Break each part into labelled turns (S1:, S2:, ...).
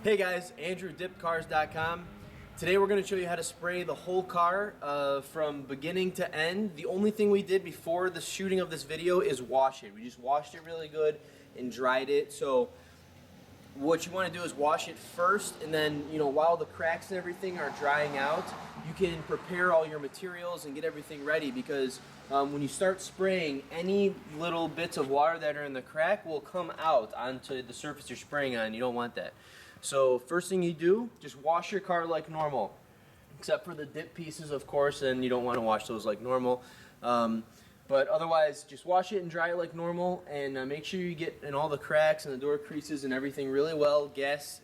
S1: Hey guys, Andrew, DippedCars.com. Today we're going to show you how to spray the whole car from beginning to end. The only thing we did before the shooting of this video is wash it. We just washed it really good and dried it. So what you want to do is wash it first, and then while the cracks and everything are drying out, you can prepare all your materials and get everything ready, because when you start spraying, any little bits of water that are in the crack will come out onto the surface you're spraying on. You don't want that. So first thing you do, just wash your car like normal, except for the dip pieces, of course, and you don't want to wash those like normal. But otherwise, just wash it and dry it like normal, and make sure you get in all the cracks and the door creases and everything really well, gas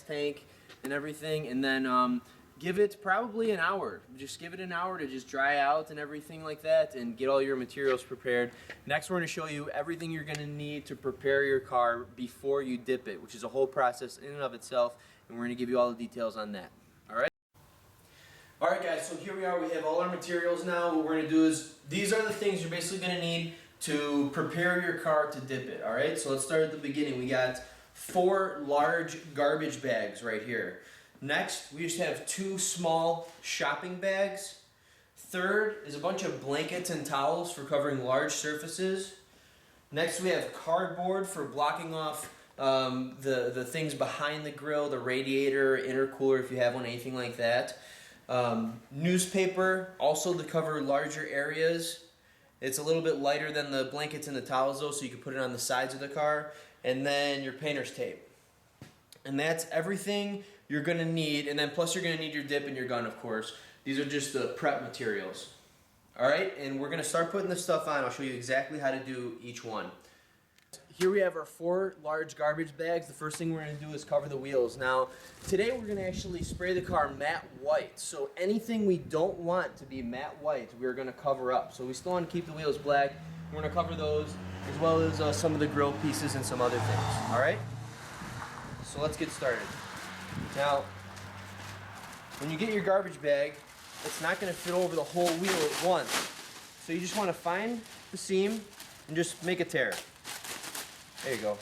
S1: tank and everything, and then give it probably an hour. Just give it an hour to just dry out and everything like that, and get all your materials prepared. Next, we're going to show you everything you're going to need to prepare your car before you dip it, which is a whole process in and of itself, and we're going to give you all the details on that. Alright guys, so here we are. We have all our materials now. What we're going to do is, these are the things you're basically going to need to prepare your car to dip it. Alright, so let's start at the beginning. We got 4 large garbage bags right here. Next, we just have 2 small shopping bags. Third is a bunch of blankets and towels for covering large surfaces. Next, we have cardboard for blocking off the things behind the grill, the radiator, intercooler if you have one, anything like that. Newspaper, also to cover larger areas. It's a little bit lighter than the blankets and the towels though, so you can put it on the sides of the car. And then your painter's tape. And that's everything you're going to need, and then plus you're going to need your dip and your gun, of course. These are just the prep materials. Alright, and we're going to start putting this stuff on. I'll show you exactly how to do each one. Here we have our 4 large garbage bags. The first thing we're going to do is cover the wheels. Now, today we're going to actually spray the car matte white. So anything we don't want to be matte white, we're going to cover up. So we still want to keep the wheels black. We're going to cover those, as well as some of the grill pieces and some other things. Alright? So let's get started. Now, when you get your garbage bag, it's not going to fit over the whole wheel at once. So you just want to find the seam and just make a tear. There you go.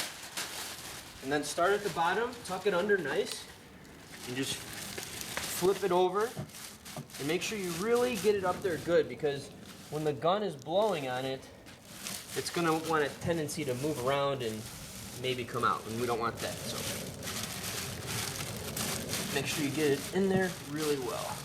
S1: And then start at the bottom, tuck it under nice, and just flip it over. And make sure you really get it up there good, because when the gun is blowing on it, it's going to want a tendency to move around and maybe come out, and we don't want that. So make sure you get it in there really well.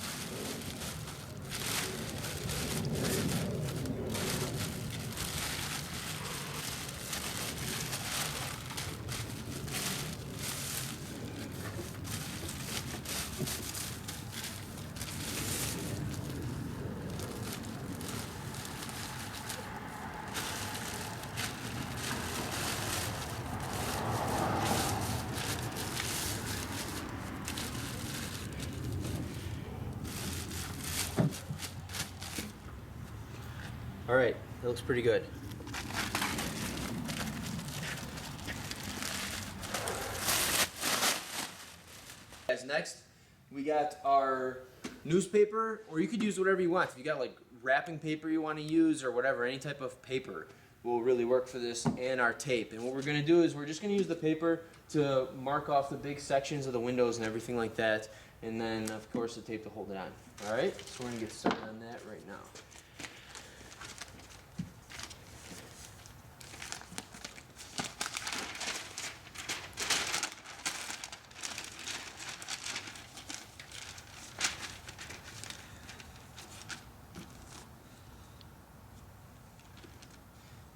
S1: Alright, that looks pretty good. Guys, next we got our newspaper, or you could use whatever you want. If you got like wrapping paper you want to use or whatever, any type of paper will really work for this, and our tape. And what we're going to do is we're just going to use the paper to mark off the big sections of the windows and everything like that, and then of course the tape to hold it on. Alright, so we're going to get started on that right now.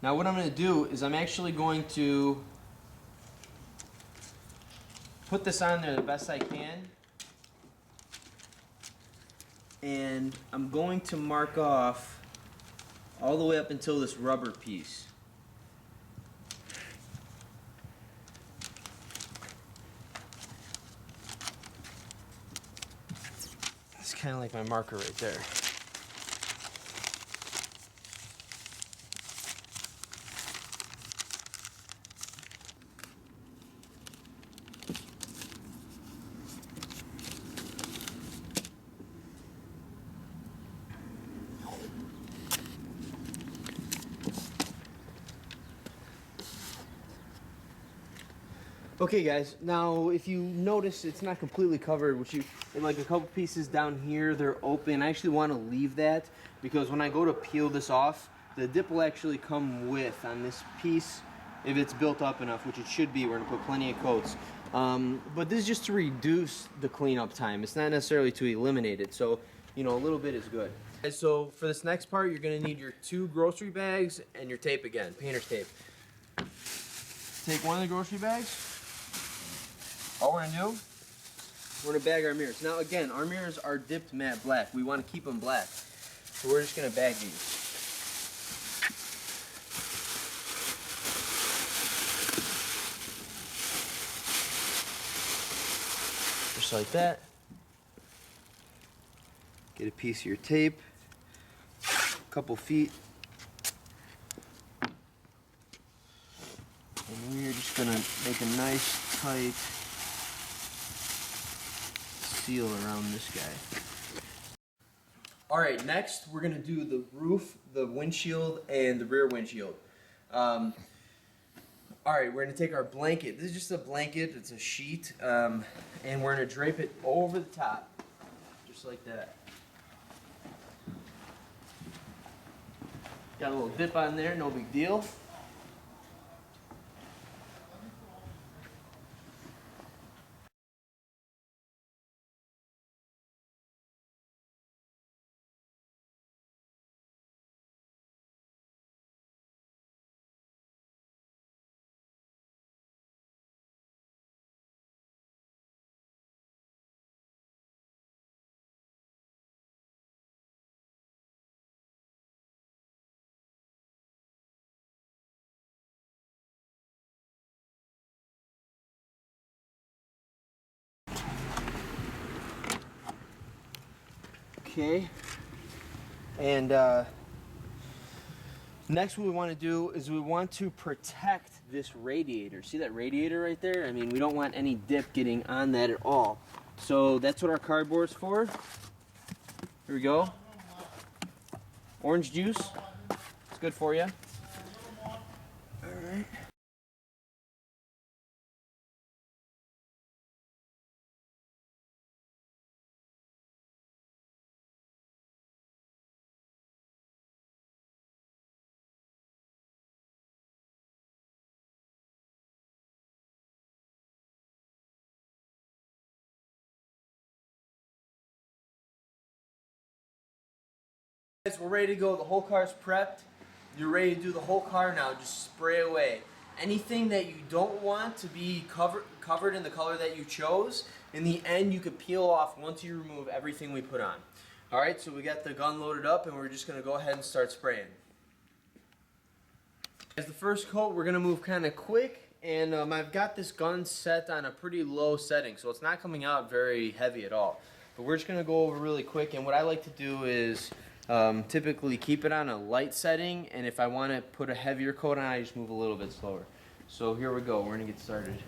S1: Now what I'm going to do is I'm actually going to put this on there the best I can, and I'm going to mark off all the way up until this rubber piece. It's kind of like my marker right there. Okay guys, now if you notice it's not completely covered, which you, like a couple pieces down here, they're open. I actually want to leave that because when I go to peel this off, the dip will actually come with on this piece if it's built up enough, which it should be. We're gonna put plenty of coats. But this is just to reduce the cleanup time. It's not necessarily to eliminate it, so you know, a little bit is good. So for this next part, you're gonna need your 2 grocery bags and your tape again, painter's tape. Take one of the grocery bags. All we're gonna do, we're gonna bag our mirrors. Now again, our mirrors are dipped matte black. We wanna keep them black. So we're just gonna bag these. Just like that. Get a piece of your tape, a couple feet. And we're just gonna make a nice tight seal around this guy. All right, next we're gonna do the roof, the windshield, and the rear windshield. All right, we're gonna take our blanket. This is just a blanket, it's a sheet, and we're gonna drape it over the top, just like that. Got a little dip on there, no big deal. Okay, and next what we want to do is we want to protect this radiator. See that radiator right there? I mean, we don't want any dip getting on that at all. So that's what our cardboard's for. Here we go. Orange juice. It's good for you. All right. Guys, we're ready to go. The whole car's prepped. You're ready to do the whole car now. Just spray away anything that you don't want to be covered in the color that you chose. In the end, you could peel off once you remove everything we put on. All right, so we got the gun loaded up, and we're just gonna go ahead and start spraying. As the first coat, we're gonna move kind of quick, and I've got this gun set on a pretty low setting, so it's not coming out very heavy at all. But we're just gonna go over really quick, and what I like to do is typically keep it on a light setting, and if I want to put a heavier coat on, I just move a little bit slower. So here we go, we're gonna get started.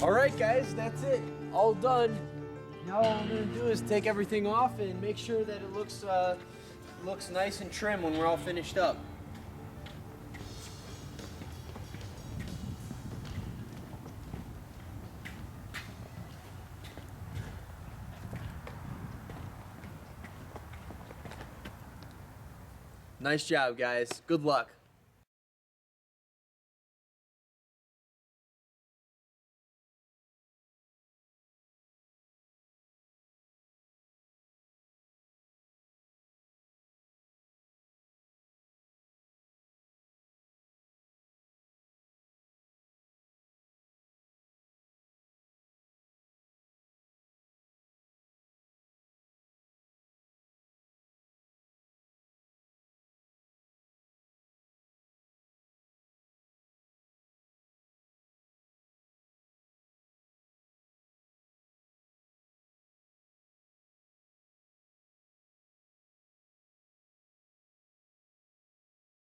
S1: All right, guys, that's it. All done. Now all I'm gonna do is take everything off and make sure that it looks nice and trim when we're all finished up. Nice job, guys. Good luck.